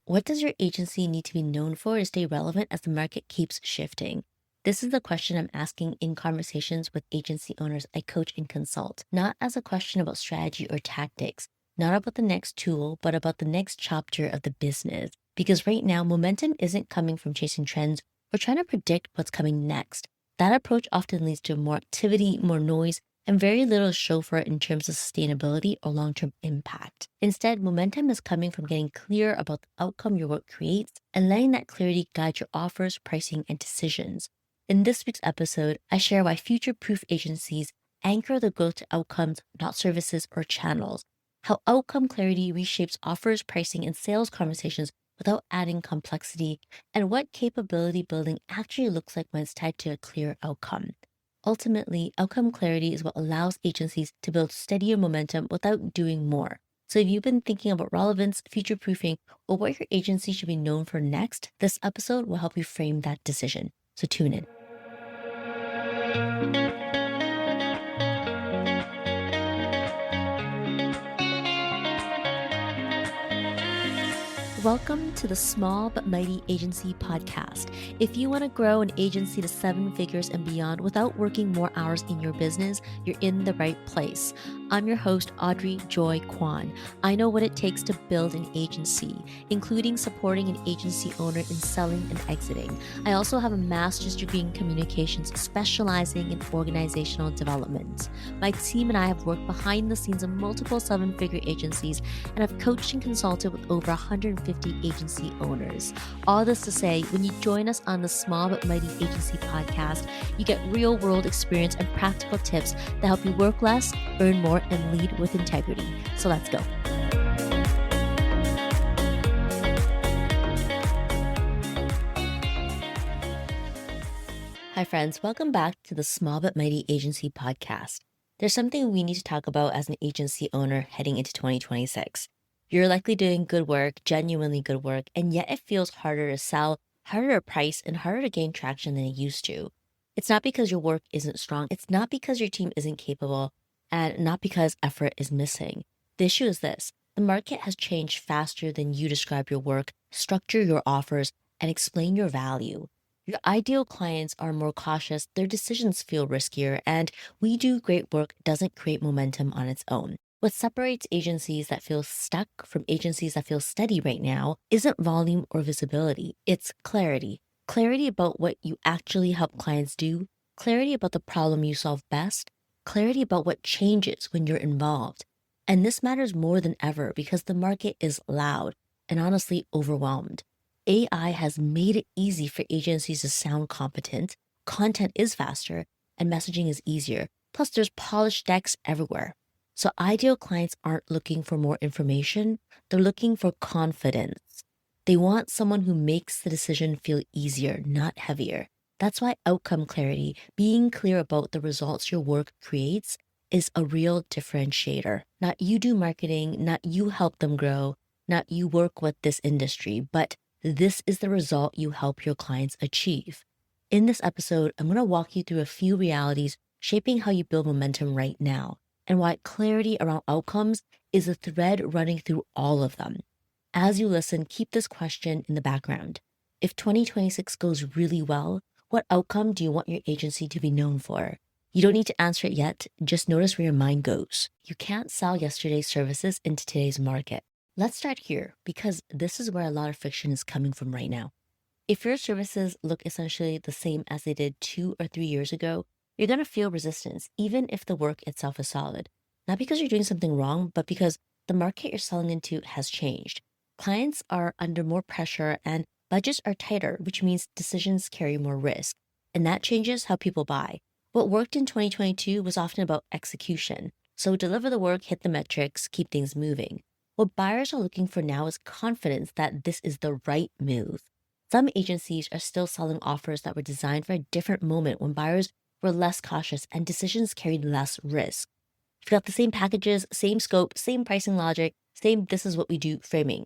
What does your agency need to be known for to stay relevant as the market keeps shifting? This is the question I'm asking in conversations with agency owners I coach and consult, not as a question about strategy or tactics, not about the next tool, but about the next chapter of the business. Because right now, momentum isn't coming from chasing trends or trying to predict what's coming next. That approach often leads to more activity, more noise, and very little to show for it in terms of sustainability or long term impact. Instead, momentum is coming from getting clear about the outcome your work creates and letting that clarity guide your offers, pricing, and decisions. In this week's episode, I share why future proof agencies anchor the growth to outcomes, not services or channels, how outcome clarity reshapes offers, pricing, and sales conversations without adding complexity, and what capability building actually looks like when it's tied to a clear outcome. Ultimately, outcome clarity is what allows agencies to build steadier momentum without doing more. So if you've been thinking about relevance, future proofing, or what your agency should be known for next, this episode will help you frame that decision. So tune in. Welcome to the Small But Mighty Agency podcast. If you want to grow an agency to 7 figures and beyond without working more hours in your business, you're in the right place. I'm your host, Audrey Joy Kwan. I know what it takes to build an agency, including supporting an agency owner in selling and exiting. I also have a master's degree in communications, specializing in organizational development. My team and I have worked behind the scenes of multiple 7-figure agencies and have coached and consulted with over 150 agency owners. All this to say, when you join us on the Small But Mighty Agency podcast, you get real world experience and practical tips that help you work less, earn more, and lead with integrity. So let's go. Hi friends, welcome back to the Small But Mighty Agency podcast. There's something we need to talk about as an agency owner heading into 2026. You're likely doing good work, genuinely good work, and yet it feels harder to sell, harder to price, and harder to gain traction than it used to. It's not because your work isn't strong, it's not because your team isn't capable, and not because effort is missing. The issue is this: the market has changed faster than you describe your work, structure your offers, and explain your value. Your ideal clients are more cautious, their decisions feel riskier, and we do great work doesn't create momentum on its own. What separates agencies that feel stuck from agencies that feel steady right now isn't volume or visibility, it's clarity. Clarity about what you actually help clients do, clarity about the problem you solve best, clarity about what changes when you're involved. And this matters more than ever because the market is loud and honestly overwhelmed. AI has made it easy for agencies to sound competent, content is faster, and messaging is easier. Plus, there's polished decks everywhere. So ideal clients aren't looking for more information, they're looking for confidence. They want someone who makes the decision feel easier, not heavier. That's why outcome clarity, being clear about the results your work creates, is a real differentiator. Not you do marketing, not you help them grow, not you work with this industry, but this is the result you help your clients achieve. In this episode, I'm going to walk you through a few realities shaping how you build momentum right now, and why clarity around outcomes is a thread running through all of them. As you listen, keep this question in the background. If 2026 goes really well, what outcome do you want your agency to be known for? You don't need to answer it yet, just notice where your mind goes. You can't sell yesterday's services into today's market. Let's start here, because this is where a lot of friction is coming from right now. If your services look essentially the same as they did 2 or 3 years ago, you're going to feel resistance, even if the work itself is solid. Not because you're doing something wrong, but because the market you're selling into has changed. Clients are under more pressure and budgets are tighter, which means decisions carry more risk. And that changes how people buy. What worked in 2022 was often about execution. So deliver the work, hit the metrics, keep things moving. What buyers are looking for now is confidence that this is the right move. Some agencies are still selling offers that were designed for a different moment when buyers were less cautious and decisions carried less risk. You've got the same packages, same scope, same pricing logic, same this is what we do framing.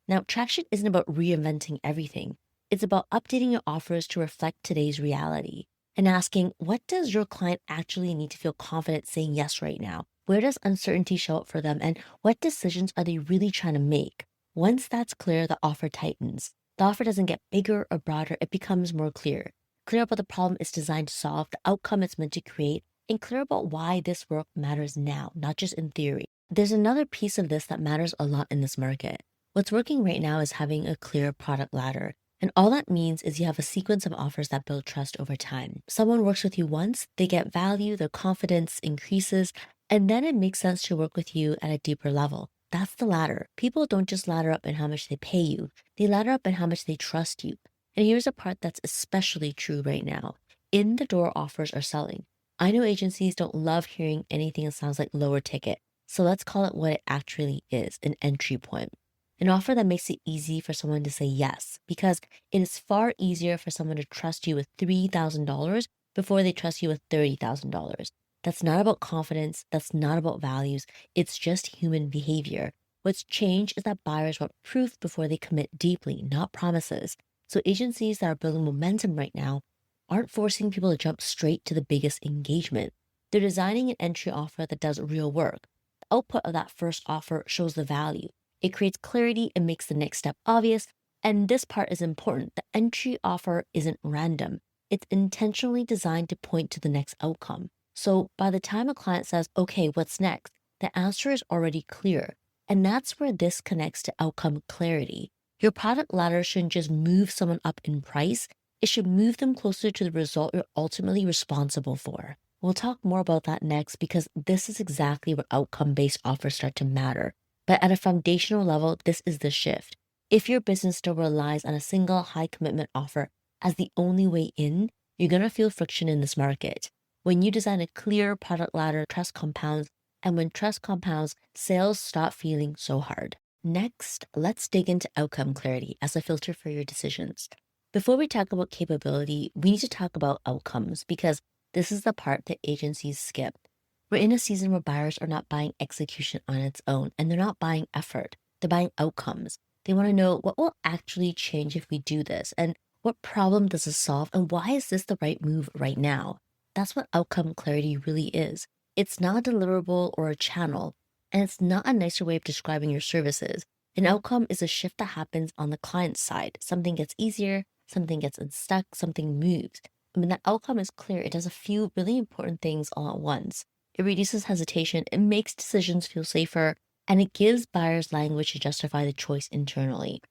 Now, traction isn't about reinventing everything. It's about updating your offers to reflect today's reality and asking, what does your client actually need to feel confident saying yes right now? Where does uncertainty show up for them? And what decisions are they really trying to make? Once that's clear, the offer tightens. The offer doesn't get bigger or broader, it becomes more clear. Clear about the problem it's designed to solve, the outcome it's meant to create, and clear about why this work matters now, not just in theory. There's another piece of this that matters a lot in this market. What's working right now is having a clear product ladder. And all that means is you have a sequence of offers that build trust over time. Someone works with you once, they get value, their confidence increases, and then it makes sense to work with you at a deeper level. That's the ladder. People don't just ladder up in how much they pay you, they ladder up in how much they trust you. And here's a part that's especially true right now. In the door offers are selling. I know agencies don't love hearing anything that sounds like lower ticket. So let's call it what it actually is, an entry point. An offer that makes it easy for someone to say yes, because it is far easier for someone to trust you with $3,000 before they trust you with $30,000. That's not about confidence. That's not about values. It's just human behavior. What's changed is that buyers want proof before they commit deeply, not promises. So agencies that are building momentum right now aren't forcing people to jump straight to the biggest engagement. They're designing an entry offer that does real work. The output of that first offer shows the value. It creates clarity and makes the next step obvious. And this part is important. The entry offer isn't random. It's intentionally designed to point to the next outcome. So by the time a client says, okay, what's next? The answer is already clear. And that's where this connects to outcome clarity. Your product ladder shouldn't just move someone up in price. It should move them closer to the result you're ultimately responsible for. We'll talk more about that next because this is exactly where outcome-based offers start to matter. But at a foundational level, this is the shift. If your business still relies on a single high commitment offer as the only way in, you're gonna feel friction in this market. When you design a clear product ladder, trust compounds, and when trust compounds, sales stop feeling so hard. Next, let's dig into outcome clarity as a filter for your decisions. Before we talk about capability, we need to talk about outcomes because this is the part that agencies skip. We're in a season where buyers are not buying execution on its own and they're not buying effort, they're buying outcomes. They want to know what will actually change if we do this and what problem does it solve and why is this the right move right now? That's what outcome clarity really is. It's not a deliverable or a channel, and it's not a nicer way of describing your services. An outcome is a shift that happens on the client side. Something gets easier, something gets unstuck, something moves. And when that outcome is clear, it does a few really important things all at once. It reduces hesitation, it makes decisions feel safer, and it gives buyers language to justify the choice internally.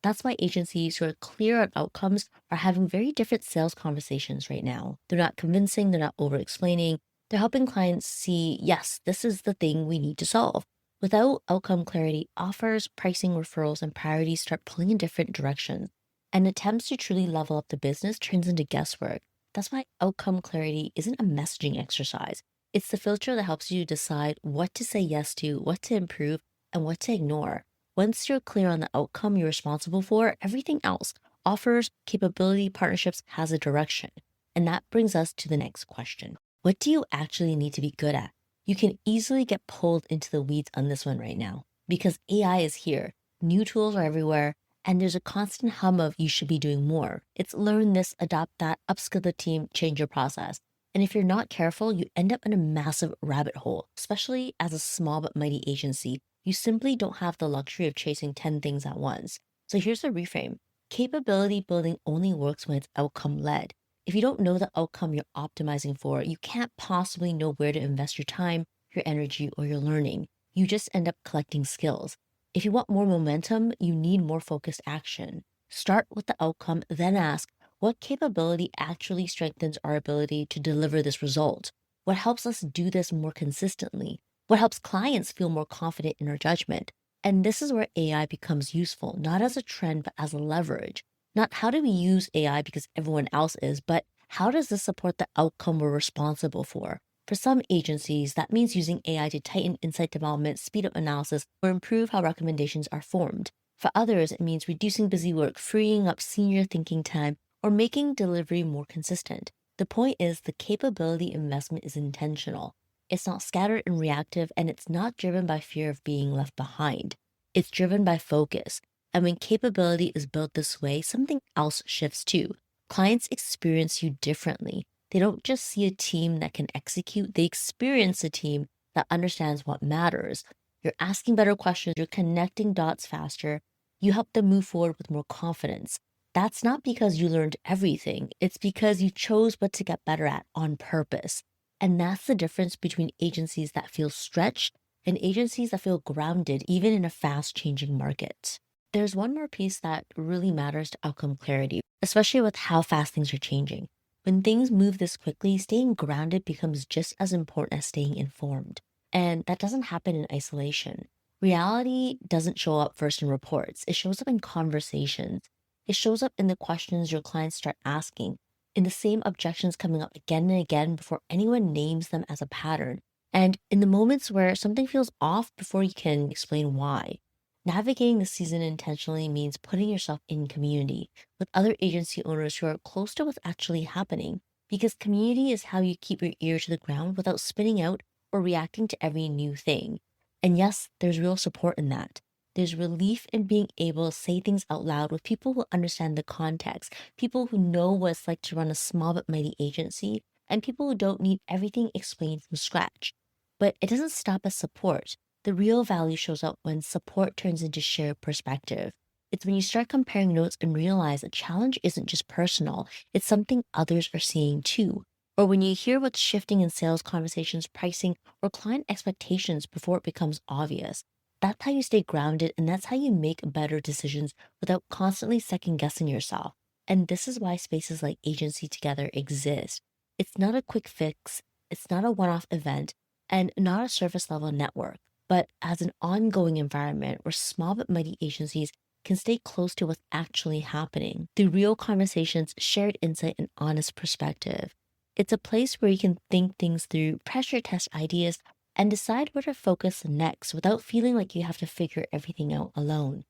That's why agencies who are clear on outcomes are having very different sales conversations right now. They're not convincing, they're not over explaining. They're helping clients see, yes, this is the thing we need to solve. Without outcome clarity, offers, pricing, referrals, and priorities start pulling in different directions. And attempts to truly level up the business turns into guesswork. That's why outcome clarity isn't a messaging exercise. It's the filter that helps you decide what to say yes to, what to improve, and what to ignore. Once you're clear on the outcome you're responsible for, everything else, offers, capability, partnerships, has a direction. And that brings us to the next question. What do you actually need to be good at? You can easily get pulled into the weeds on this one right now because AI is here. New tools are everywhere, and there's a constant hum of you should be doing more. It's learn this, adopt that, upskill the team, change your process. And if you're not careful, you end up in a massive rabbit hole, especially as a small but mighty agency. You simply don't have the luxury of chasing 10 things at once. So here's the reframe. Capability building only works when it's outcome led. If you don't know the outcome you're optimizing for, you can't possibly know where to invest your time, your energy, or your learning. You just end up collecting skills. If you want more momentum, you need more focused action. Start with the outcome, then ask, what capability actually strengthens our ability to deliver this result? What helps us do this more consistently? What helps clients feel more confident in our judgment? And this is where AI becomes useful, not as a trend, but as a leverage. Not how do we use AI because everyone else is, but how does this support the outcome we're responsible for? For some agencies, that means using AI to tighten insight development, speed up analysis, or improve how recommendations are formed. For others, it means reducing busy work, freeing up senior thinking time, or making delivery more consistent. The point is the capability investment is intentional. It's not scattered and reactive, and it's not driven by fear of being left behind. It's driven by focus. And when capability is built this way, something else shifts too. Clients experience you differently. They don't just see a team that can execute, they experience a team that understands what matters. You're asking better questions, you're connecting dots faster, You help them move forward with more confidence. That's not because you learned everything, it's because you chose what to get better at on purpose. And that's the difference between agencies that feel stretched and agencies that feel grounded, even in a fast changing market. There's one more piece that really matters to outcome clarity, especially with how fast things are changing. When things move this quickly, staying grounded becomes just as important as staying informed. And that doesn't happen in isolation. Reality doesn't show up first in reports, it shows up in conversations. It shows up in the questions your clients start asking, in the same objections coming up again and again before anyone names them as a pattern, and in the moments where something feels off before you can explain why. Navigating the season intentionally means putting yourself in community with other agency owners who are close to what's actually happening, because community is how you keep your ear to the ground without spinning out or reacting to every new thing. And yes, there's real support in that. There's relief in being able to say things out loud with people who understand the context, people who know what it's like to run a small but mighty agency, and people who don't need everything explained from scratch. But it doesn't stop at support. The real value shows up when support turns into shared perspective. It's when you start comparing notes and realize a challenge isn't just personal, it's something others are seeing too. Or when you hear what's shifting in sales conversations, pricing, or client expectations before it becomes obvious. That's how you stay grounded and that's how you make better decisions without constantly second guessing yourself. And this is why spaces like Agency Together exist. It's not a quick fix, it's not a one off event, and not a surface level network, but as an ongoing environment where small but mighty agencies can stay close to what's actually happening through real conversations, shared insight, and honest perspective. It's a place where you can think things through, pressure test ideas, and decide where to focus next without feeling like you have to figure everything out alone.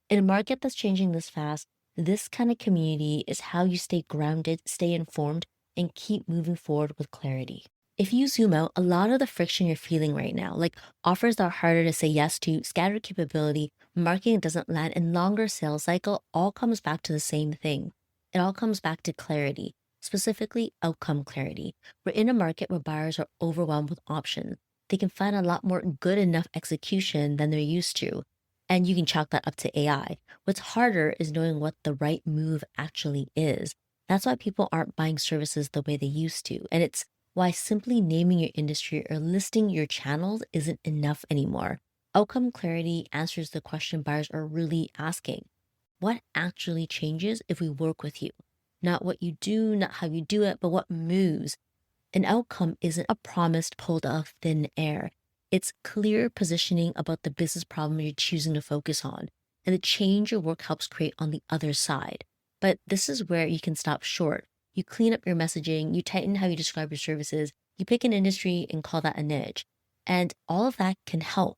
In a market that's changing this fast, this kind of community is how you stay grounded, stay informed, and keep moving forward with clarity. If you zoom out, a lot of the friction you're feeling right now, like offers that are harder to say yes to, scattered capability, marketing that doesn't land, and longer sales cycle, all comes back to the same thing. It all comes back to clarity, specifically outcome clarity. We're in a market where buyers are overwhelmed with options. They can find a lot more good enough execution than they're used to. And you can chalk that up to AI. What's harder is knowing what the right move actually is. That's why people aren't buying services the way they used to. And it's why simply naming your industry or listing your channels isn't enough anymore. Outcome clarity answers the question buyers are really asking. What actually changes if we work with you? Not what you do, not how you do it, but what moves. An outcome isn't a promise pulled out of thin air. It's clear positioning about the business problem you're choosing to focus on and the change your work helps create on the other side. But this is where you can stop short. You clean up your messaging, you tighten how you describe your services, you pick an industry and call that a niche. And all of that can help,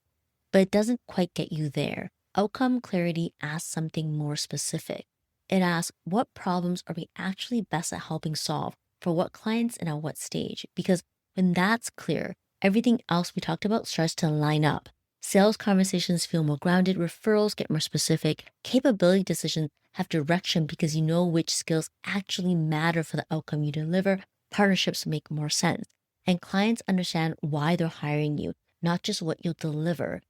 but it doesn't quite get you there. Outcome clarity asks something more specific. It asks, what problems are we actually best at helping solve? For what clients and at what stage? Because when that's clear, everything else we talked about starts to line up. Sales conversations feel more grounded, referrals get more specific, capability decisions have direction because you know which skills actually matter for the outcome you deliver, partnerships make more sense, and clients understand why they're hiring you, not just what you'll deliver.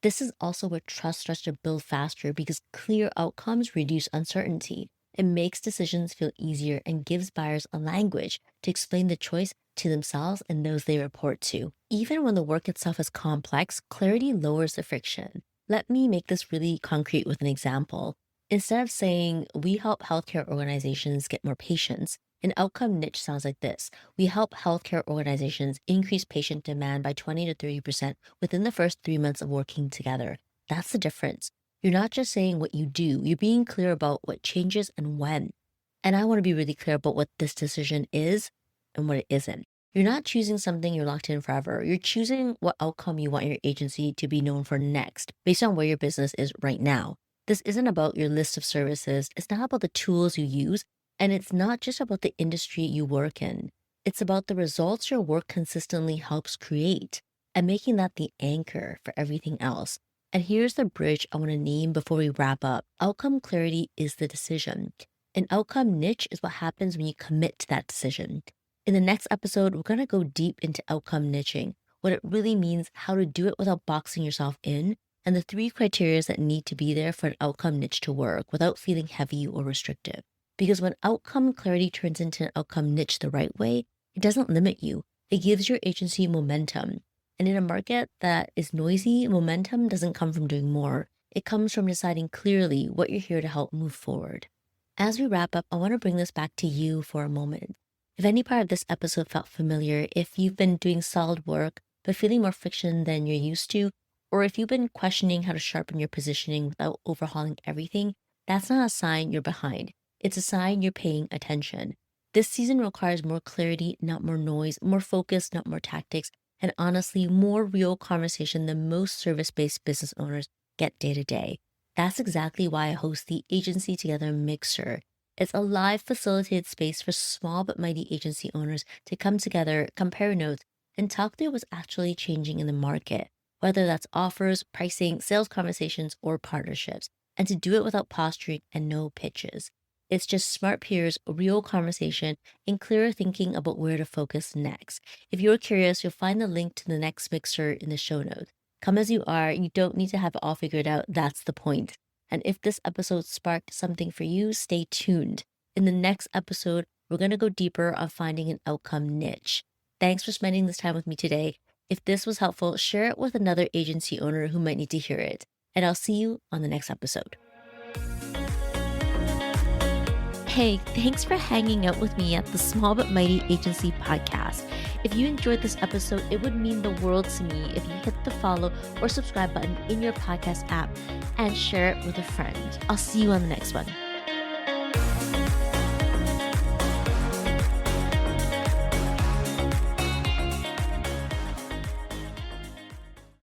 This is also where trust starts to build faster because clear outcomes reduce uncertainty. It makes decisions feel easier and gives buyers a language to explain the choice to themselves and those they report to. Even when the work itself is complex, clarity lowers the friction. Let me make this really concrete with an example. Instead of saying, we help healthcare organizations get more patients, an outcome niche sounds like this. We help healthcare organizations increase patient demand by 20 to 30% within the first 3 months of working together. That's the difference. You're not just saying what you do, you're being clear about what changes and when. And I want to be really clear about what this decision is and what it isn't. You're not choosing something you're locked in forever. You're choosing what outcome you want your agency to be known for next, based on where your business is right now. This isn't about your list of services. It's not about the tools you use. And it's not just about the industry you work in. It's about the results your work consistently helps create and making that the anchor for everything else. And here's the bridge I want to name before we wrap up. Outcome clarity is the decision. An outcome niche is what happens when you commit to that decision. In the next episode, we're going to go deep into outcome niching, what it really means, how to do it without boxing yourself in, and the three criteria that need to be there for an outcome niche to work without feeling heavy or restrictive. Because when outcome clarity turns into an outcome niche the right way, it doesn't limit you. It gives your agency momentum. And in a market that is noisy, momentum doesn't come from doing more. It comes from deciding clearly what you're here to help move forward. As we wrap up, I want to bring this back to you for a moment. If any part of this episode felt familiar, if you've been doing solid work, but feeling more friction than you're used to, or if you've been questioning how to sharpen your positioning without overhauling everything, that's not a sign you're behind. It's a sign you're paying attention. This season requires more clarity, not more noise, more focus, not more tactics, and honestly, more real conversation than most service-based business owners get day to day. That's exactly why I host the Agency Together Mixer. It's a live facilitated space for small but mighty agency owners to come together, compare notes, and talk through what's actually changing in the market, whether that's offers, pricing, sales conversations, or partnerships, and to do it without posturing and no pitches. It's just smart peers, real conversation, and clearer thinking about where to focus next. If you're curious, you'll find the link to the next mixer in the show notes. Come as you are, you don't need to have it all figured out. That's the point. And if this episode sparked something for you, stay tuned. In the next episode, we're going to go deeper on finding an outcome niche. Thanks for spending this time with me today. If this was helpful, share it with another agency owner who might need to hear it. And I'll see you on the next episode. Hey, thanks for hanging out with me at the Small But Mighty Agency podcast. If you enjoyed this episode, it would mean the world to me if you hit the follow or subscribe button in your podcast app and share it with a friend. I'll see you on the next one.